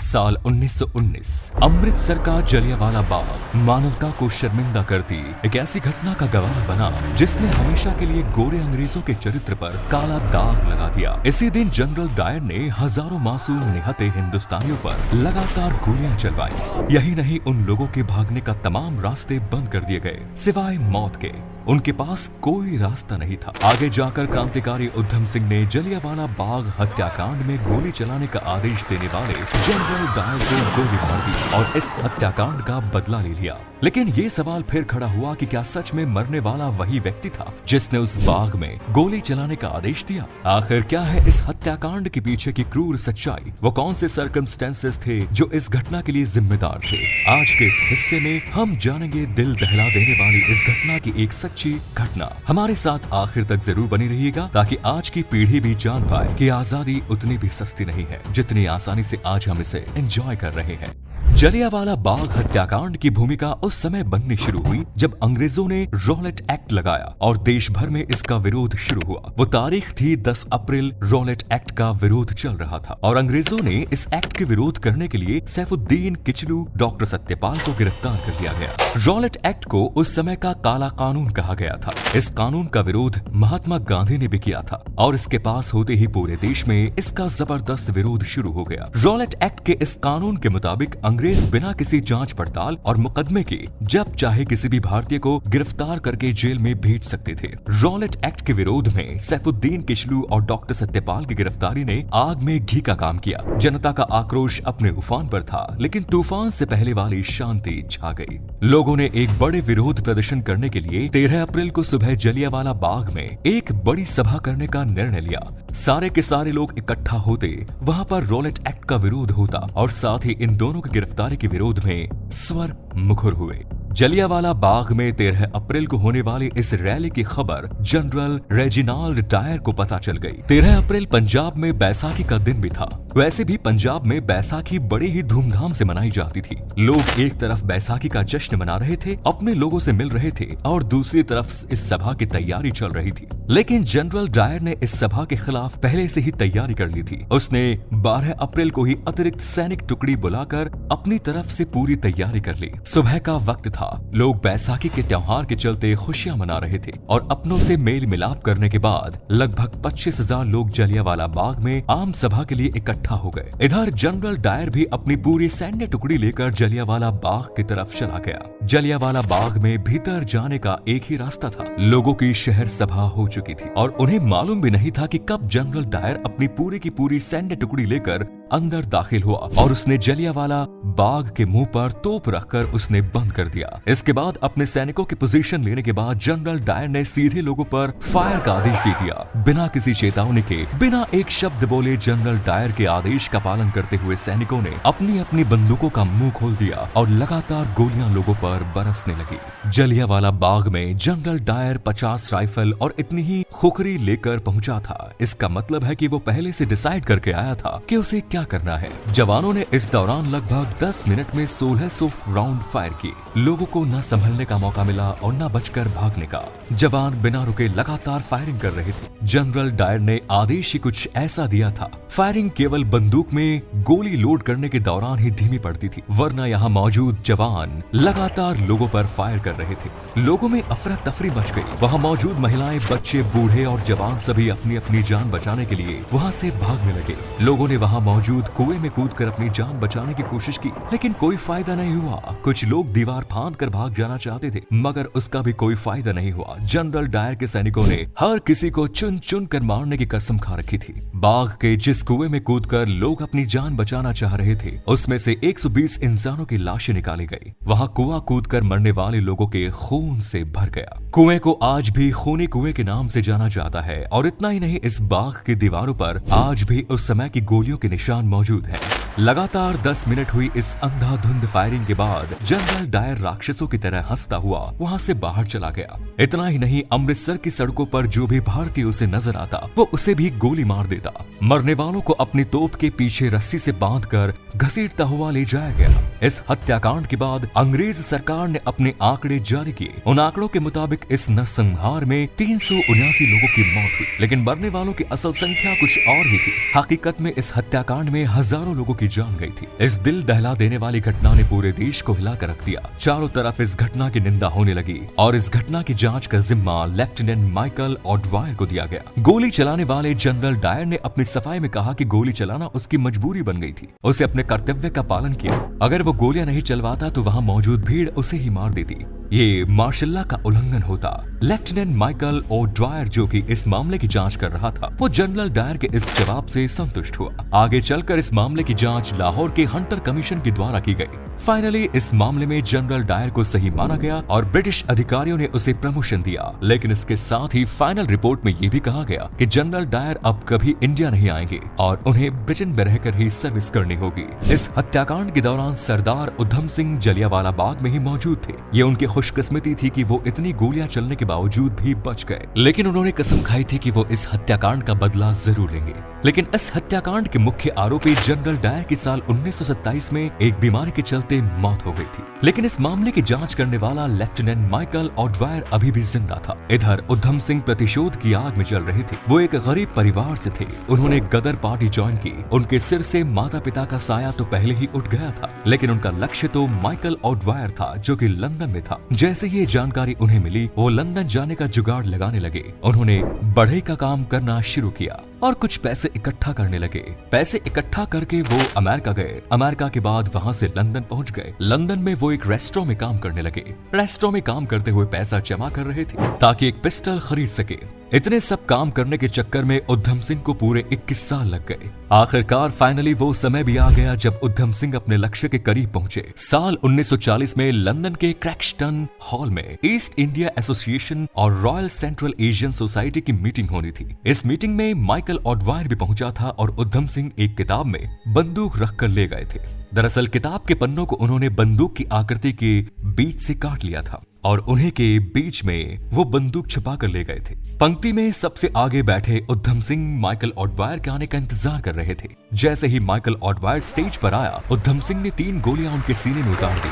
साल 1919 अमृतसर का जलियांवाला बाग मानवता को शर्मिंदा करती एक ऐसी घटना का गवाह बना जिसने हमेशा के लिए गोरे अंग्रेजों के चरित्र पर काला दाग लगा दिया। इसी दिन जनरल डायर ने हजारों मासूम निहत्थे हिंदुस्तानियों पर लगातार गोलियां चलवाई। यही नहीं, उन लोगों के भागने का तमाम रास्ते बंद कर दिए गए सिवाय मौत के। उनके पास कोई रास्ता नहीं था। आगे जाकर क्रांतिकारी उधम सिंह ने जलियांवाला बाग हत्याकांड में गोली चलाने का आदेश देने वाले जनरल डायर को गोली मार दी और इस हत्याकांड का बदला ले लिया। लेकिन ये सवाल फिर खड़ा हुआ कि क्या सच में मरने वाला वही व्यक्ति था जिसने उस बाग में गोली चलाने का आदेश दिया? आखिर क्या है इस हत्याकांड के पीछे की क्रूर सच्चाई? वो कौन से सर्कमस्टेंसेस थे जो इस घटना के लिए जिम्मेदार थे? आज के इस हिस्से में हम जानेंगे दिल दहला देने वाली इस घटना की एक सच्ची घटना। हमारे साथ आखिर तक जरूर बने रहिएगा ताकि आज की पीढ़ी भी जान पाए कि आजादी उतनी भी सस्ती नहीं है जितनी आसानी से आज हम इसे एंजॉय कर रहे हैं। जलियांवाला बाग हत्याकांड की भूमिका उस समय बननी शुरू हुई जब अंग्रेजों ने रॉलेट एक्ट लगाया और देश भर में इसका विरोध शुरू हुआ। वो तारीख थी 10 अप्रैल। रॉलेट एक्ट का विरोध चल रहा था और अंग्रेजों ने इस एक्ट के विरोध करने के लिए सैफुद्दीन किचलू, डॉक्टर सत्यपाल को गिरफ्तार कर लिया गया। रॉलेट एक्ट को उस समय का काला कानून कहा गया था। इस कानून का विरोध महात्मा गांधी ने भी किया था और इसके पास होते ही पूरे देश में इसका जबरदस्त विरोध शुरू हो गया। रॉलेट एक्ट के इस कानून के मुताबिक अंग्रेज बिना किसी जांच पड़ताल और मुकदमे के जब चाहे किसी भी भारतीय को गिरफ्तार करके जेल में भेज सकते थे। रॉलेट एक्ट के विरोध में सैफुद्दीन किचलू और डॉक्टर सत्यपाल की गिरफ्तारी ने आग में घी का काम किया। जनता का आक्रोश अपने उफान पर था, लेकिन तूफान से पहले वाली शांति छा गई। लोगों ने एक बड़े विरोध प्रदर्शन करने के लिए 13 अप्रैल को सुबह जलियांवाला बाग में एक बड़ी सभा करने का निर्णय लिया। सारे के सारे लोग इकट्ठा होते, वहां पर रॉलेट एक्ट का विरोध होता और साथ ही इन दोनों की गिरफ्तारी के विरोध में स्वर मुखर हुए। जलियांवाला बाग में 13 अप्रैल को होने वाली इस रैली की खबर जनरल रेजिनाल्ड डायर को पता चल गई। 13 अप्रैल पंजाब में बैसाखी का दिन भी था। वैसे भी पंजाब में बैसाखी बड़ी ही धूमधाम से मनाई जाती थी। लोग एक तरफ बैसाखी का जश्न मना रहे थे, अपने लोगों से मिल रहे थे और दूसरी तरफ इस सभा की तैयारी चल रही थी। लेकिन जनरल डायर ने इस सभा के खिलाफ पहले से ही तैयारी कर ली थी। उसने 12 अप्रैल को ही अतिरिक्त सैनिक टुकड़ी बुलाकर अपनी तरफ से पूरी तैयारी कर ली। सुबह का वक्त था। लोग बैसाखी के त्योहार के चलते खुशियां मना रहे थे और अपनों से मेल मिलाप करने के बाद लगभग 25,000 लोग जलियांवाला बाग में आम सभा के लिए इकट्ठा हो गए। इधर जनरल डायर भी अपनी पूरी सैन्य टुकड़ी लेकर जलियांवाला बाग की तरफ चला गया। जलियांवाला बाग में भीतर जाने का एक ही रास्ता था। लोगों की शहर सभा हो चुकी थी और उन्हें मालूम भी नहीं था कि कब जनरल डायर अपनी पूरी की पूरी सैन्य टुकड़ी लेकर अंदर दाखिल हुआ और उसने जलियांवाला बाग के मुंह पर तोप रखकर उसने बंद कर दिया। इसके बाद अपने सैनिकों की पोजीशन लेने के बाद जनरल डायर ने सीधे लोगों पर फायर का आदेश दे दिया। बिना किसी चेतावनी के, बिना एक शब्द बोले जनरल डायर के आदेश का पालन करते हुए सैनिकों ने अपनी अपनी बंदूकों का मुंह खोल दिया और लगातार गोलियां लोगों पर बरसने लगी। जलियांवाला बाग में जनरल डायर 50 राइफल और इतनी ही खुखरी लेकर पहुंचा था। इसका मतलब है कि वो पहले से डिसाइड करके आया था कि उसे क्या करना है। जवानों ने इस दौरान लगभग 10 मिनट में 1600 राउंड फायर किए। लोगों को न संभलने का मौका मिला और न बचकर भागने का। जवान बिना रुके लगातार फायरिंग कर रहे थे। जनरल डायर ने आदेश ही कुछ ऐसा दिया था। फायरिंग केवल बंदूक में गोली लोड करने के दौरान ही धीमी पड़ती थी, वरना यहाँ मौजूद जवान लगातार लोगों पर फायर कर रहे थे। लोगों में अफरा तफरी मच गई। वहाँ मौजूद महिलाएं, बच्चे, बूढ़े और जवान सभी अपनी अपनी जान बचाने के लिए वहाँ से भागने लगे। लोगों ने वहाँ मौजूद कुएं में कूदकर अपनी जान बचाने की कोशिश की, लेकिन कोई फायदा नहीं हुआ। कुछ लोग दीवार फांद कर भाग जाना चाहते थे, मगर उसका भी कोई फायदा नहीं हुआ। जनरल डायर के सैनिकों ने हर किसी को चुन चुन कर मारने की कसम खा रखी थी। बाग के जिस कुएं में कूदकर लोग अपनी जान बचाना चाह रहे थे, उसमें से 120 इंसानों की लाशें निकाली गई। वहाँ कुआं कूदकर मरने वाले लोगों के खून से भर गया। कुएं को आज भी खूनी कुएं के नाम से जाना जाता है और इतना ही नहीं, इस बाग की दीवारों पर आज भी उस समय की गोलियों के निशान मौजूद हैं। लगातार 10 मिनट हुई इस अंधाधुंध फायरिंग के बाद जनरल डायर राक्षसों की तरह हंसता हुआ वहां से बाहर चला गया। इतना ही नहीं, अमृतसर की सड़कों पर जो भी भारतीय उसे नजर आता वो उसे भी गोली मार देता। मरने वालों को अपनी तोप के पीछे रस्सी से बांधकर घसीटता हुआ ले जाया गया। इस हत्याकांड के बाद अंग्रेज सरकार सरकार ने अपने आंकड़े जारी किए। उन आंकड़ों के मुताबिक इस नरसंहार में 379 लोगों की मौत हुई, लेकिन मरने वालों की असल संख्या कुछ और ही थी। हकीकत में इस हत्याकांड में हजारों लोगों की जान गई थी। इस दिल दहला देने वाली घटना ने पूरे देश को हिला कर रख दिया। चारों तरफ इस घटना की निंदा होने लगी और इस घटना की जांच का जिम्मा लेफ्टिनेंट माइकल ऑडवायर को दिया गया। गोली चलाने वाले जनरल डायर ने अपनी सफाई में कहा कि गोली चलाना उसकी मजबूरी बन गई थी। उसे अपने कर्तव्य का पालन किया। अगर वो गोलियां नहीं चलवाता तो वहां मौजूद भीड़ उसे ही मार देती। ये मार्शल लॉ का उल्लंघन होता। लेफ्टिनेंट माइकल ऑडवायर, जो कि इस मामले की जांच कर रहा था, वो जनरल डायर के इस जवाब से संतुष्ट हुआ। आगे चलकर इस मामले की जांच लाहौर के हंटर कमीशन के द्वारा की गई। फाइनली इस मामले में जनरल डायर को सही माना गया और ब्रिटिश अधिकारियों ने उसे प्रमोशन दिया। लेकिन इसके साथ ही फाइनल रिपोर्ट में ये भी कहा गया कि जनरल डायर अब कभी इंडिया नहीं आएंगे और उन्हें ब्रिटेन में रहकर ही सर्विस करनी होगी। इस हत्याकांड के दौरान सरदार उधम सिंह जलियांवाला बाग में ही मौजूद थे। ये उनकी खुशकिस्मती थी कि वो इतनी गोलियां चलने के बावजूद भी बच गए, लेकिन उन्होंने कसम खाई थी कि वो इस हत्याकांड का बदला जरूर लेंगे। लेकिन इस हत्याकांड के मुख्य आरोपी जनरल डायर की साल 1927 में एक बीमारी के चलते मौत हो गई थी। लेकिन इस मामले की जांच करने वाला लेफ्टिनेंट माइकल ऑडवायर अभी भी जिंदा था। इधर उधम सिंह प्रतिशोध की आग में जल रहे थे। वो एक गरीब परिवार से थे। उन्होंने गदर पार्टी ज्वाइन की। उनके सिर से माता पिता का साया तो पहले ही उठ गया था, लेकिन उनका लक्ष्य तो माइकल ऑडवायर था, जो कि लंदन में था। जैसे ये जानकारी उन्हें मिली, वो लंदन जाने का जुगाड़ लगाने लगे। उन्होंने बढ़ई का काम करना शुरू किया और कुछ पैसे इकट्ठा करने लगे। पैसे इकट्ठा करके वो अमेरिका गए। अमेरिका के बाद वहां से लंदन पहुंच गए। लंदन में वो एक रेस्टोरेंट में काम करने लगे। रेस्टोरेंट में काम करते हुए पैसा जमा कर रहे थे ताकि एक पिस्टल खरीद सके। इतने सब काम करने के चक्कर में उधम सिंह को पूरे 21 साल लग गए। आखिरकार फाइनली वो समय भी आ गया जब उधम सिंह अपने लक्ष्य के करीब पहुंचे। साल 1940 में लंदन के क्रैक्सटन हॉल में ईस्ट इंडिया एसोसिएशन और रॉयल सेंट्रल एशियन सोसाइटी की मीटिंग होनी थी। इस मीटिंग में माइकल ऑडवायर भी पहुंचा था और उधम सिंह एक किताब में बंदूक रखकर ले गए थे। दरअसल किताब के पन्नों को उन्होंने बंदूक की आकृति के बीच से काट लिया था और उन्हीं के बीच में वो बंदूक छुपा कर ले गए थे। पंक्ति में सबसे आगे बैठे उधम सिंह माइकल ऑडवायर के आने का इंतजार कर रहे थे। जैसे ही माइकल ऑडवायर स्टेज पर आया, उधम सिंह ने 3 गोलियां उनके सीने में उतार दी।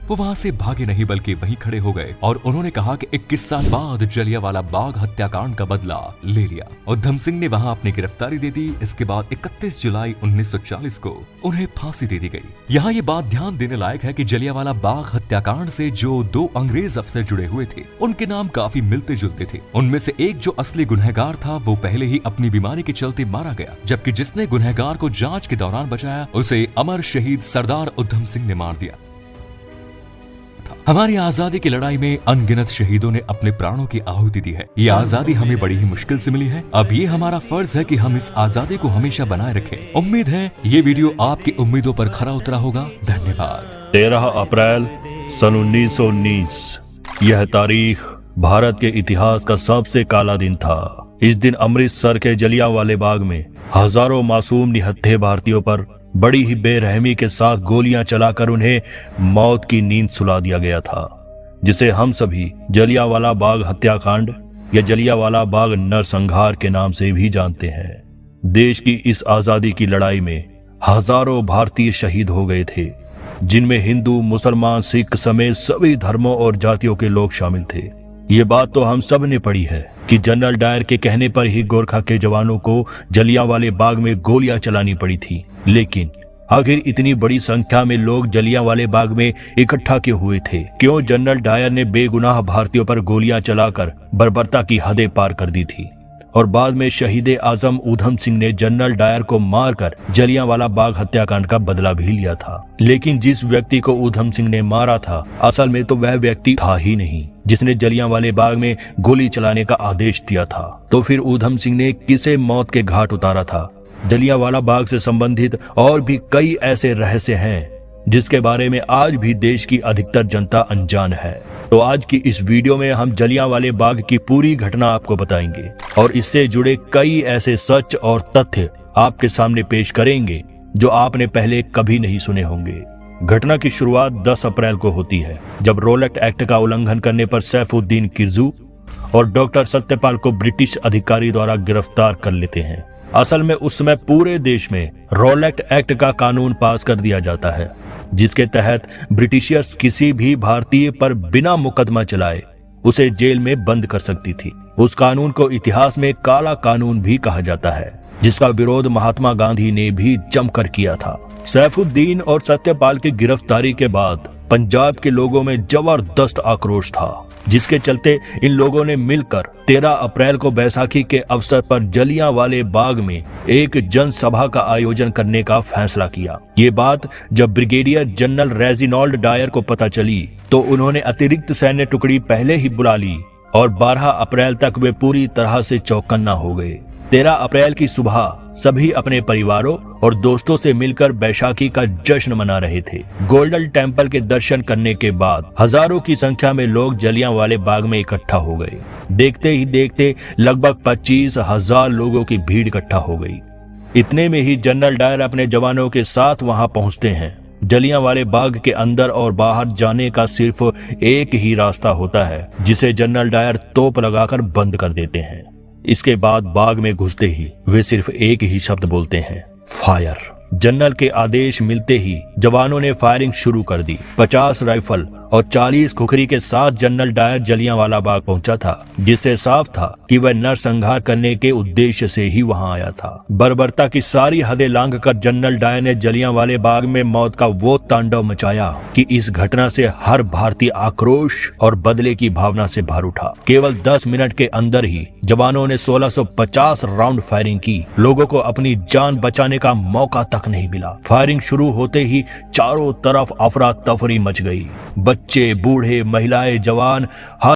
वो वहां से भागे नहीं बल्कि वहीं खड़े हो गए और उन्होंने कहा कि 21 साल बाद जलियांवाला बाग हत्याकांड का बदला ले लिया। उधम सिंह ने वहां अपनी गिरफ्तारी दे दी। इसके बाद 31 जुलाई 1940 को उन्हें फांसी दे दी गई। यहाँ ये बात ध्यान देने लायक है कि जलियांवाला बाग हत्याकांड से जो 2 अंग्रेज अफसर जुड़े हुए थे, उनके नाम काफी मिलते जुलते थे। उनमें से एक जो असली गुनहगार था, वो पहले ही अपनी बीमारी के चलते मारा गया, जबकि जिसने गुनहगार को जांच के दौरान बचाया, उसे अमर शहीद सरदार उधम सिंह ने मार दिया। हमारी आजादी की लड़ाई में अनगिनत शहीदों ने अपने प्राणों की आहुति दी है। ये आजादी हमें बड़ी ही मुश्किल से मिली है। अब ये हमारा फर्ज है कि हम इस आजादी को हमेशा बनाए रखें। उम्मीद है ये वीडियो आपकी उम्मीदों पर खरा उतरा होगा। धन्यवाद। 13 अप्रैल सन 1919 यह तारीख भारत के इतिहास का सबसे काला दिन था। इस दिन अमृतसर के जलियांवाले बाग में हजारों मासूम निहत्थे भारतीयों पर बड़ी ही बेरहमी के साथ गोलियां चलाकर उन्हें मौत की नींद सुला दिया गया था, जिसे हम सभी जलियांवाला बाग हत्याकांड या जलियांवाला बाग नरसंहार के नाम से भी जानते हैं। देश की इस आजादी की लड़ाई में हजारों भारतीय शहीद हो गए थे, जिनमें हिंदू, मुसलमान, सिख समेत सभी धर्मों और जातियों के लोग शामिल थे। ये बात तो हम सब ने पढ़ी है कि जनरल डायर के कहने पर ही गोरखा के जवानों को जलियांवाले बाग में गोलियां चलानी पड़ी थी। लेकिन आखिर इतनी बड़ी संख्या में लोग जलियांवाले बाग में इकट्ठा क्यों हुए थे? क्यों जनरल डायर ने बेगुनाह भारतीयों पर गोलियां चलाकर बर्बरता की हदें पार कर दी थी? और बाद में शहीद आजम उधम सिंह ने जनरल डायर को मारकर जलियांवाला बाग हत्याकांड का बदला भी लिया था। लेकिन जिस व्यक्ति को उधम सिंह ने मारा था, असल में तो वह व्यक्ति था ही नहीं जिसने जलियांवाले बाग में गोली चलाने का आदेश दिया था। तो फिर उधम सिंह ने किसे मौत के घाट उतारा था? जलियांवाला बाग से संबंधित और भी कई ऐसे रहस्य हैं जिसके बारे में आज भी देश की अधिकतर जनता अनजान है। तो आज की इस वीडियो में हम जलियांवाले बाग की पूरी घटना आपको बताएंगे और इससे जुड़े कई ऐसे सच और तथ्य आपके सामने पेश करेंगे जो आपने पहले कभी नहीं सुने होंगे। घटना की शुरुआत 10 अप्रैल को होती है, जब रोलेट एक्ट का उल्लंघन करने पर सैफुद्दीन किरजू और डॉक्टर सत्यपाल को ब्रिटिश अधिकारी द्वारा गिरफ्तार कर लेते हैं। असल में उस समय पूरे देश में रॉलेट एक्ट का कानून पास कर दिया जाता है, जिसके तहत ब्रिटिशियर्स किसी भी भारतीय पर बिना मुकदमा चलाए उसे जेल में बंद कर सकती थी। उस कानून को इतिहास में काला कानून भी कहा जाता है, जिसका विरोध महात्मा गांधी ने भी जमकर किया था। सैफुद्दीन और सत्यपाल की गिरफ्तारी के बाद पंजाब के लोगों में जबरदस्त आक्रोश था, जिसके चलते इन लोगों ने मिलकर 13 अप्रैल को बैसाखी के अवसर पर जलियांवाले बाग में एक जनसभा का आयोजन करने का फैसला किया। ये बात जब ब्रिगेडियर जनरल रेजिनाल्ड डायर को पता चली तो उन्होंने अतिरिक्त सैन्य टुकड़ी पहले ही बुला ली और 12 अप्रैल तक वे पूरी तरह से चौकन्ना हो गए। 13 अप्रैल की सुबह सभी अपने परिवारों और दोस्तों से मिलकर बैसाखी का जश्न मना रहे थे। गोल्डन टेम्पल के दर्शन करने के बाद हजारों की संख्या में लोग जलियांवाले बाग में इकट्ठा हो गए। देखते ही देखते लगभग 25,000 लोगों की भीड़ इकट्ठा हो गई। इतने में ही जनरल डायर अपने जवानों के साथ वहां पहुंचते हैं। जलियांवाले बाग के अंदर और बाहर जाने का सिर्फ एक ही रास्ता होता है, जिसे जनरल डायर तोप लगाकर बंद कर देते हैं। इसके बाद बाग में घुसते ही वे सिर्फ एक ही शब्द बोलते हैं, फायर। जनरल के आदेश मिलते ही जवानों ने फायरिंग शुरू कर दी। 50 राइफल और 40 खुखरी के साथ जनरल डायर जलियांवाला बाग पहुंचा था, जिससे साफ था कि वह नरसंहार करने के उद्देश्य से ही वहां आया था। बर्बरता की सारी हदें लांघकर जनरल डायर ने जलियांवाले बाग में मौत का वो तांडव मचाया कि इस घटना से हर भारतीय आक्रोश और बदले की भावना से भर उठा। केवल 10 मिनट के अंदर ही जवानों ने 1650 राउंड फायरिंग की। लोगों को अपनी जान बचाने का मौका तक नहीं मिला। फायरिंग शुरू होते ही चारों तरफ अफरा तफरी मच गई। बच्चे, बूढ़े, महिलाएं, जवान, हर